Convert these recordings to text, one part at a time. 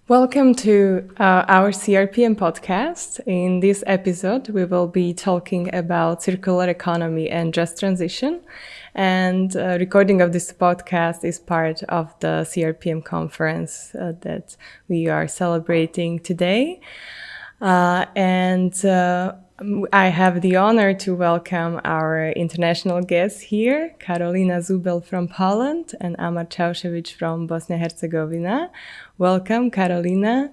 Welcome to our CRPM podcast. In this episode, we will be talking about circular economy and just transition. And recording of this podcast is part of the CRPM conference that we are celebrating today. I have the honor to welcome our international guests here, Karolina Zubel from Poland and Amar Čaušević from Bosnia-Herzegovina. Welcome, Karolina.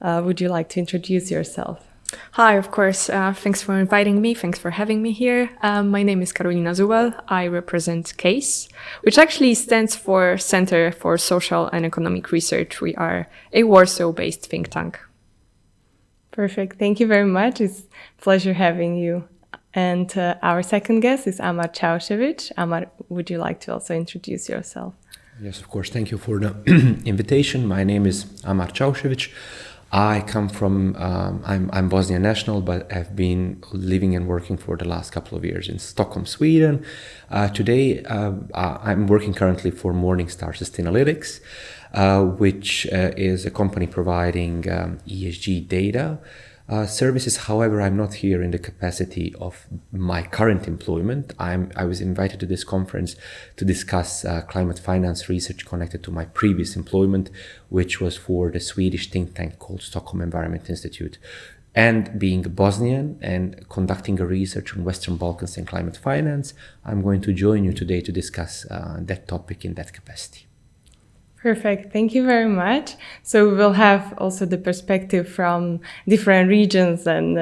Would you like to introduce yourself? Hi, of course. Thanks for inviting me. Thanks for having me here. My name is Karolina Zubel. I represent CASE, which actually stands for Center for Social and Economic Research. We are a Warsaw-based think tank. Perfect. Thank you very much. It's a pleasure having you. And our second guest is Amar Čaušević. Amar, would you like to also introduce yourself? Yes, of course. Thank you for the invitation. My name is Amar Čaušević. I come from, I'm Bosnian national, but I've been living and working for the last couple of years in Stockholm, Sweden. Today, I'm working currently for Morningstar Sustainalytics, which is a company providing ESG data services. However, I'm not here in the capacity of my current employment. I was invited to this conference to discuss climate finance research connected to my previous employment, which was for the Swedish think tank called Stockholm Environment Institute. And being a Bosnian and conducting a research on Western Balkans and climate finance, I'm going to join you today to discuss that topic in that capacity. Perfect. Thank you very much. So we will have also the perspective from different regions and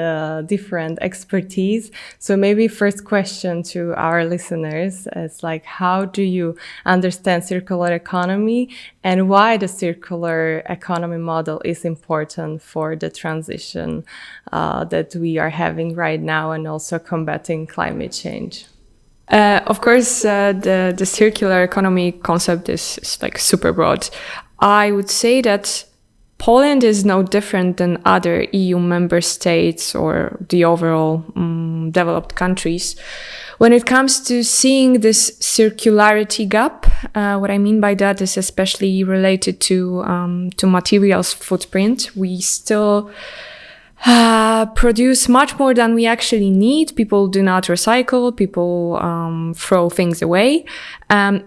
different expertise. So maybe first question to our listeners is like, how do you understand circular economy and why the circular economy model is important for the transition that we are having right now and also combating climate change? Of course, the circular economy concept is like super broad. I would say that Poland is no different than other EU member states or the overall developed countries. When it comes to seeing this circularity gap, what I mean by that is especially related to materials footprint. We still produce much more than we actually need. People do not recycle, people throw things away.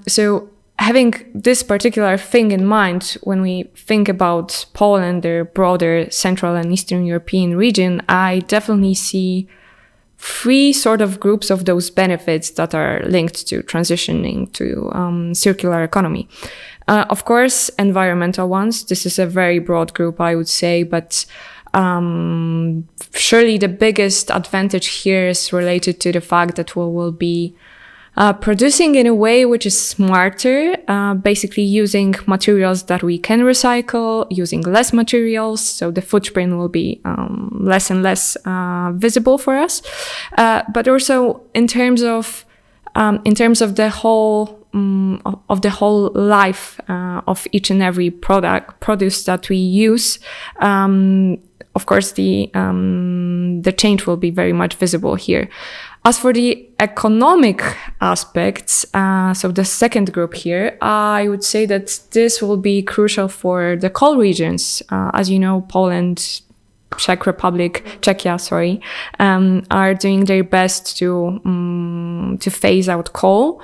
So having this particular thing in mind, when we think about Poland, the broader Central and Eastern European region, I definitely see three sort of groups of those benefits that are linked to transitioning to circular economy. Of course, environmental ones. This is a very broad group, I would say, but surely the biggest advantage here is related to the fact that we will be producing in a way which is smarter, basically using materials that we can recycle, using less materials, so the footprint will be less and less visible for us. But also in terms of the whole life of each and every produce that we use. Of course, the change will be very much visible here. As for the economic aspects, so the second group here, I would say that this will be crucial for the coal regions. As you know, Poland, Czechia, are doing their best to phase out coal.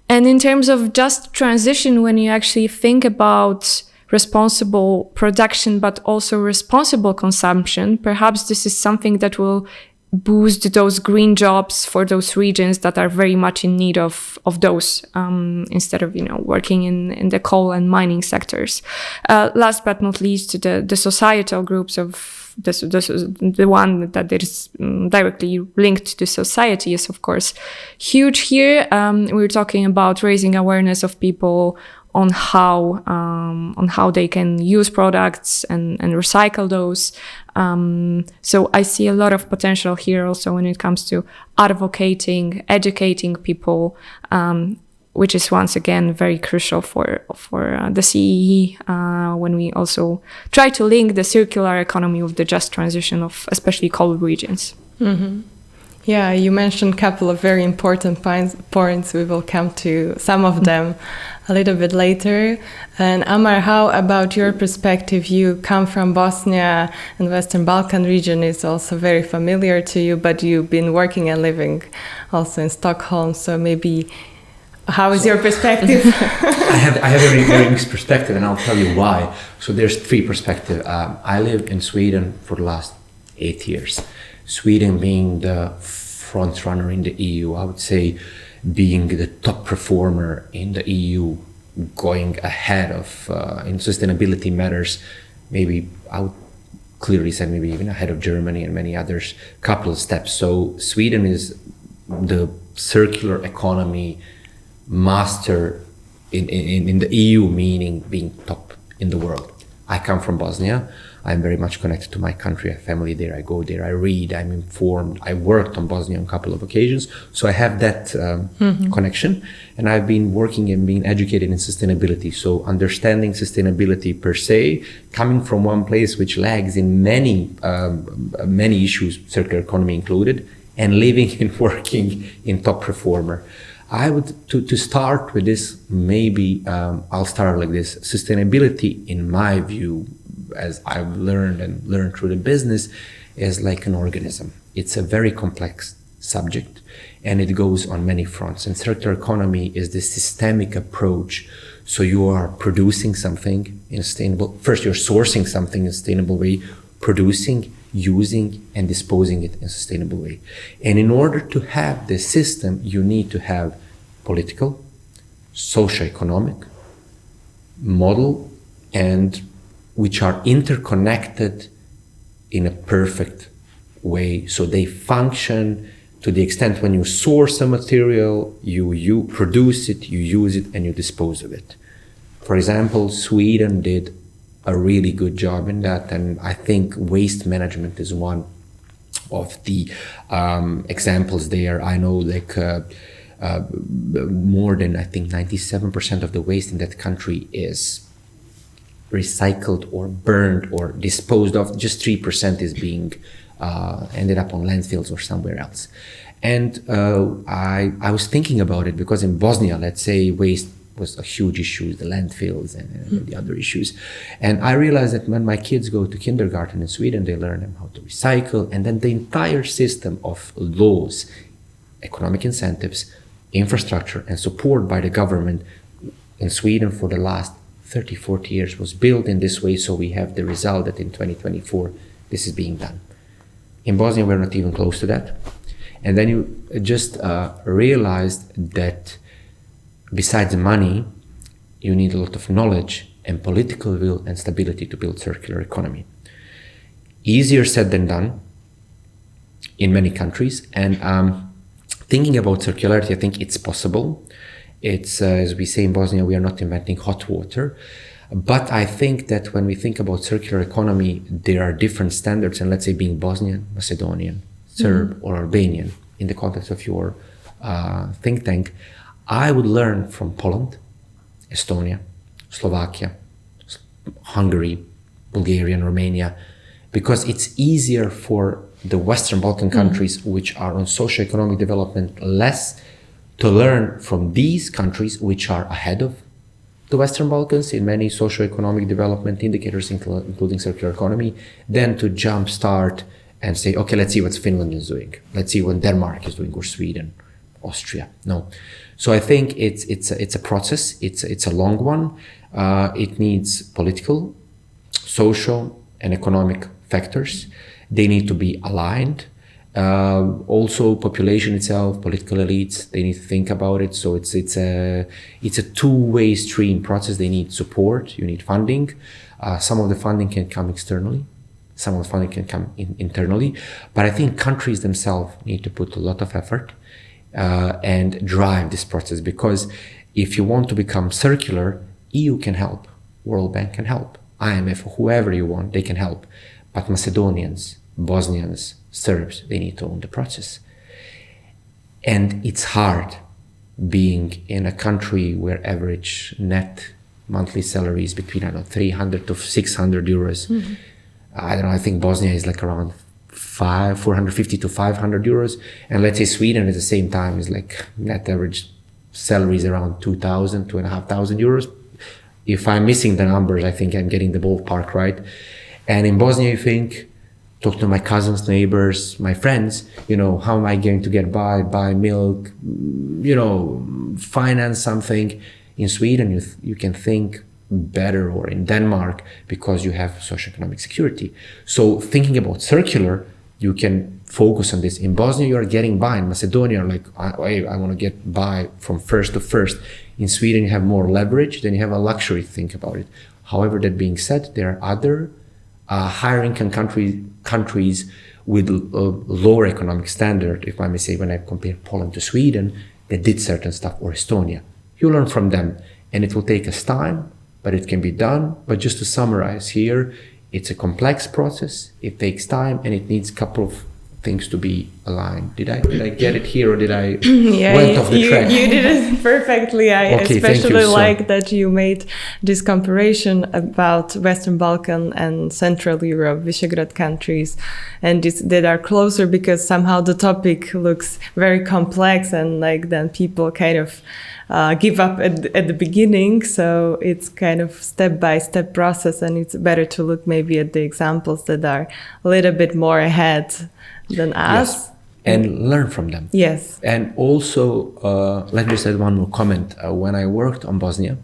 And in terms of just transition, when you actually think about responsible production, but also responsible consumption, perhaps this is something that will boost those green jobs for those regions that are very much in need of those, instead of, working in the coal and mining sectors. Last but not least, the societal groups of this the one that is directly linked to society is, of course, huge here. We're talking about raising awareness of people on how they can use products and recycle those. So I see a lot of potential here also when it comes to advocating, educating people, which is once again very crucial for the CEE when we also try to link the circular economy with the just transition of especially coal regions. Mm-hmm. Yeah, you mentioned a couple of very important points. We will come to some of them a little bit later. And Amar, how about your perspective? You come from Bosnia, and Western Balkan region is also very familiar to you, but you've been working and living also in Stockholm. So maybe, how is your perspective? I have a very, very mixed perspective, and I'll tell you why. So there's three perspectives. I lived in Sweden for the last 8 years. Sweden being the front runner in the EU, I would say being the top performer in the EU, going ahead of in sustainability matters. Maybe I would clearly say maybe even ahead of Germany and many others, couple of steps. So Sweden is the circular economy master in the EU, meaning being top in the world. I come from Bosnia. I'm very much connected to my country. I have family there. I go there. I read. I'm informed. I worked on Bosnia on a couple of occasions. So I have that connection. And I've been working and being educated in sustainability. So understanding sustainability per se, coming from one place which lags in many issues, circular economy included, and living and working in top performer. I would, to start with this, maybe I'll start like this. Sustainability, in my view, as I've learned through the business, is like an organism. It's a very complex subject, and it goes on many fronts. And circular economy is the systemic approach. So you are producing something in a sustainable, first you're sourcing something in a sustainable way, producing, using, and disposing it in a sustainable way. And in order to have this system, you need to have political, socio-economic model, and which are interconnected in a perfect way. So they function to the extent when you source a material, you produce it, you use it, and you dispose of it. For example, Sweden did a really good job in that, and I think waste management is one of the examples there. I know like more than, I think 97% of the waste in that country is recycled or burned or disposed of. Just 3% is being ended up on landfills or somewhere else. And I was thinking about it because in Bosnia, let's say, waste was a huge issue, the landfills and the other issues. And I realized that when my kids go to kindergarten in Sweden, they learn them how to recycle, and then the entire system of laws, economic incentives, infrastructure, and support by the government in Sweden for the last 30, 40 years was built in this way. So we have the result that in 2024, this is being done. In Bosnia, we're not even close to that. And then you just realized that besides money, you need a lot of knowledge and political will and stability to build circular economy. Easier said than done in many countries. And thinking about circularity, I think it's possible. It's, as we say in Bosnia, we are not inventing hot water. But I think that when we think about circular economy, there are different standards. And let's say being Bosnian, Macedonian, Serb, or Albanian, in the context of your think tank, I would learn from Poland, Estonia, Slovakia, Hungary, Bulgaria, and Romania, because it's easier for the Western Balkan countries, which are on socio-economic development less, to learn from these countries, which are ahead of the Western Balkans in many socio-economic development indicators, including circular economy, than to jumpstart and say, okay, let's see what Finland is doing. Let's see what Denmark is doing, or Sweden, Austria. No. So I think it's a process. It's a long one. It needs political, social, and economic factors. They need to be aligned. Also, population itself, political elites, they need to think about it. So it's a two-way stream process. They need support. You need funding. Some of the funding can come externally. Some of the funding can come internally. But I think countries themselves need to put a lot of effort and drive this process, because if you want to become circular, EU can help, World Bank can help, IMF, whoever you want, they can help. But Macedonians, Bosnians, Serbs, they need to own the process. And it's hard being in a country where average net monthly salary is between, 300 to 600 euros. I don't know, I think Bosnia is like around 450 to 500 euros. And let's say Sweden at the same time is like net average salaries around 2,000, 2,500 euros. If I'm missing the numbers, I think I'm getting the ballpark right. And in Bosnia, you think, talk to my cousins, neighbors, my friends, how am I going to get by, buy milk, finance something. In Sweden, you can think better, or in Denmark, because you have socioeconomic security. So thinking about circular, you can focus on this. In Bosnia, you are getting by. In Macedonia, like, I want to get by from first to first. In Sweden, you have more leverage, then you have a luxury to think about it. However, that being said, there are other higher income countries with lower economic standard, if I may say, when I compare Poland to Sweden, that did certain stuff, or Estonia. You learn from them, and it will take us time, but it can be done. But just to summarize here, it's a complex process, it takes time, and it needs a couple of things to be aligned. Did I get it here, or did I went off the track? You did it perfectly. I especially like that you made this comparison about Western Balkan and Central Europe, Visegrad countries, and that are closer, because somehow the topic looks very complex, and like then people kind of give up at the beginning. So it's kind of step-by-step process, and it's better to look maybe at the examples that are a little bit more ahead than us. Yes. And learn from them. Yes. And also, let me just add one more comment. When I worked on Bosnia,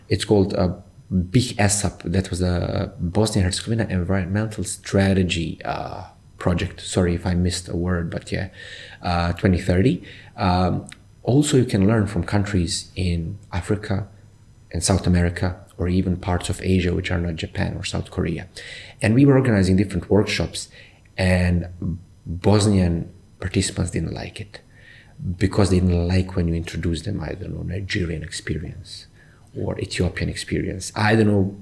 it's called BIH-ESAP, that was a Bosnia-Herzegovina environmental strategy project. Sorry if I missed a word, but yeah, 2030. Also, you can learn from countries in Africa and South America, or even parts of Asia, which are not Japan or South Korea. And we were organizing different workshops, and Bosnian participants didn't like it, because they didn't like when you introduced them, I don't know, Nigerian experience or Ethiopian experience. I don't know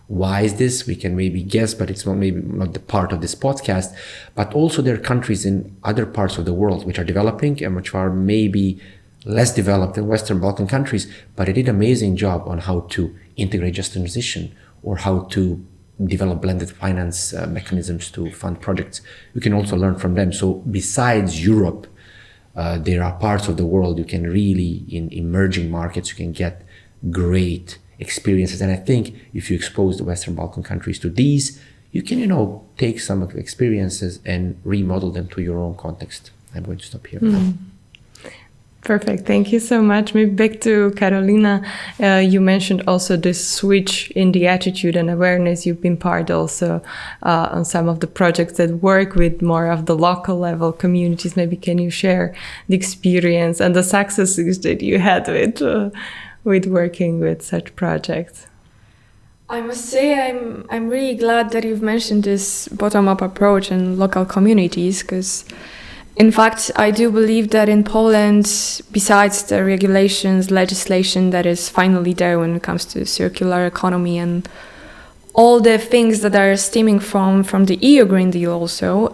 why is this, we can maybe guess, but it's maybe not the part of this podcast. But also there are countries in other parts of the world which are developing and which are maybe less developed than Western Balkan countries, but they did an amazing job on how to integrate just transition, or how to develop blended finance mechanisms to fund projects. You can also learn from them. So besides Europe, there are parts of the world you can really, in emerging markets, you can get great experiences. And I think if you expose the Western Balkan countries to these, you can, take some of the experiences and remodel them to your own context. I'm going to stop here. Perfect. Thank you so much. Maybe back to Carolina. You mentioned also this switch in the attitude and awareness. You've been part also on some of the projects that work with more of the local level communities. Maybe can you share the experience and the successes that you had with working with such projects? I must say I'm really glad that you've mentioned this bottom-up approach and local communities, because in fact, I do believe that in Poland, besides the regulations, legislation that is finally there when it comes to circular economy and all the things that are stemming from the EU Green Deal also,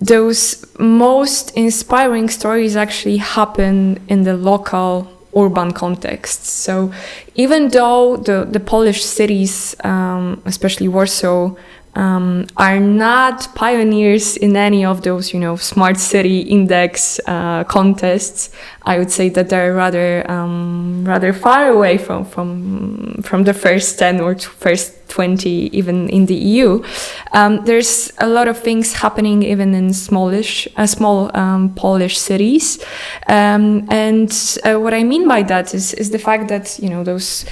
those most inspiring stories actually happen in the local urban context. So even though the Polish cities, especially Warsaw, are not pioneers in any of those, smart city index contests, I would say that they're rather far away from the first 10 or first 20, even in the EU. There's a lot of things happening even in small Polish cities, and what I mean by that is the fact that those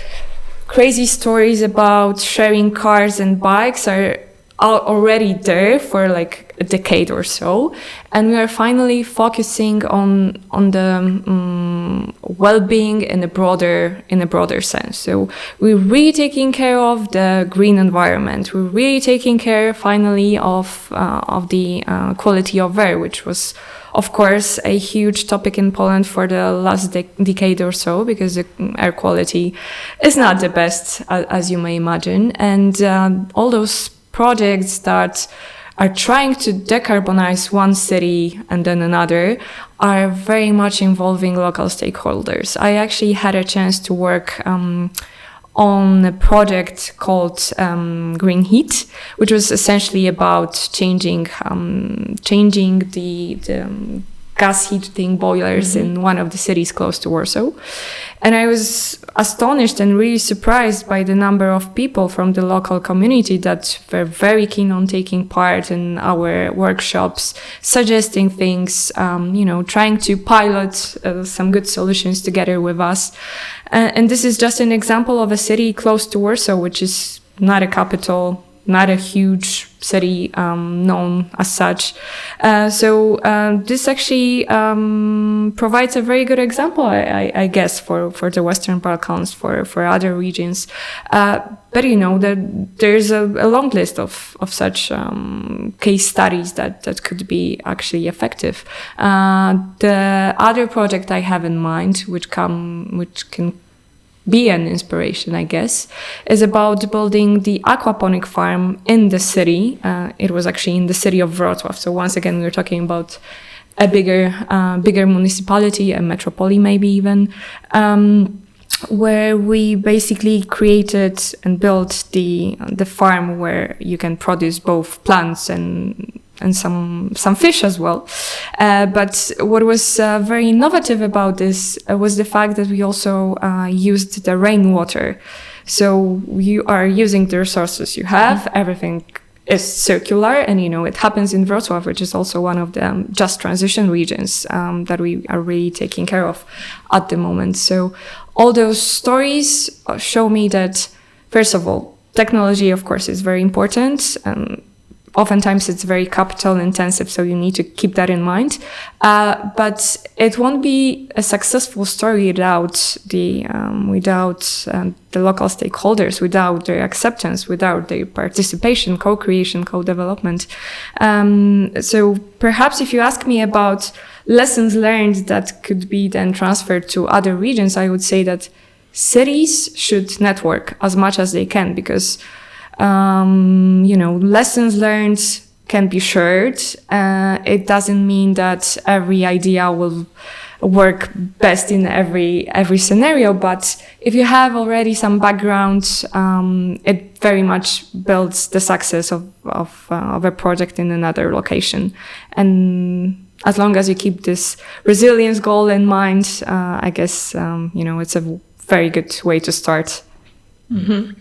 crazy stories about sharing cars and bikes are already there for like a decade or so, and we are finally focusing on the well-being in a broader sense. So we're really taking care of the green environment. We're really taking care finally of the quality of air, which was of course a huge topic in Poland for the last decade or so, because the air quality is not the best, as you may imagine, and all those projects that are trying to decarbonize one city and then another are very much involving local stakeholders. I actually had a chance to work on a project called Green Heat, which was essentially about changing the gas heating boilers in one of the cities close to Warsaw. And I was astonished and really surprised by the number of people from the local community that were very keen on taking part in our workshops, suggesting things, trying to pilot some good solutions together with us. And this is just an example of a city close to Warsaw, which is not a capital, not a huge city known as such. So this actually provides a very good example, I guess, for the Western Balkans, for other regions. But that there's a long list of such case studies that could be actually effective. The other project I have in mind, which can be an inspiration, I guess, is about building the aquaponic farm in the city. It was actually in the city of Wrocław. So once again, we're talking about a bigger municipality, a metropole maybe even, where we basically created and built the farm where you can produce both plants and some fish as well. But what was very innovative about this was the fact that we also used the rainwater. So you are using the resources you have, everything is circular, and it happens in Wrocław, which is also one of the just transition regions that we are really taking care of at the moment. So all those stories show me that, first of all, technology, of course, is very important. Oftentimes it's very capital intensive, so you need to keep that in mind. But it won't be a successful story without the local stakeholders, without their acceptance, without their participation, co-creation, co-development. So perhaps if you ask me about lessons learned that could be then transferred to other regions, I would say that cities should network as much as they can, because lessons learned can be shared. It doesn't mean that every idea will work best in every scenario, but if you have already some background, it very much builds the success of a project in another location. And as long as you keep this resilience goal in mind, I guess it's a very good way to start. Mm-hmm.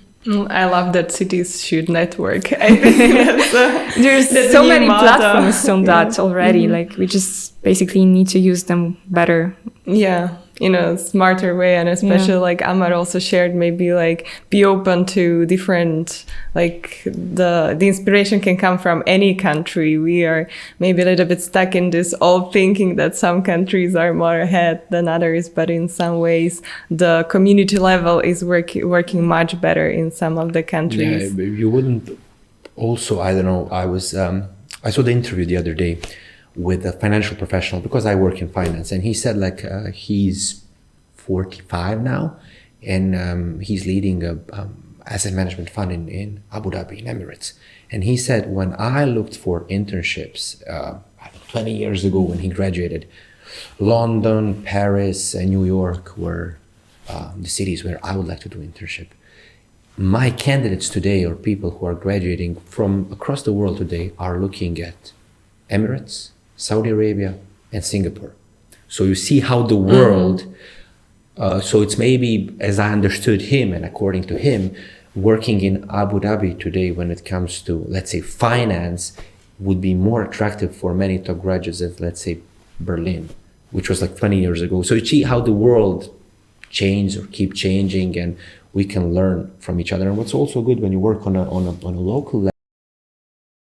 I love that cities should network. I think there's so many platforms on that already. Mm-hmm. Like we just basically need to use them better. Yeah, smarter way, and especially like Amar also shared, maybe like be open to different, like the inspiration can come from any country. We are maybe a little bit stuck in this old thinking that some countries are more ahead than others, but in some ways the community level is working much better in some of the countries. Yeah, you wouldn't. Also, I don't know. I saw the interview the other day with a financial professional, because I work in finance, and he said he's 45 now, and he's leading a asset management fund in Abu Dhabi, in Emirates. And he said, when I looked for internships 20 years ago when he graduated, London, Paris, and New York were the cities where I would like to do internship. My candidates today, or people who are graduating from across the world today, are looking at Emirates, Saudi Arabia, and Singapore. So you see how the world, so it's maybe, as I understood him and according to him, working in Abu Dhabi today when it comes to, let's say, finance, would be more attractive for many top graduates than, let's say, Berlin, which was like 20 years ago. So you see how the world changed or keep changing, and we can learn from each other. And what's also good when you work on a local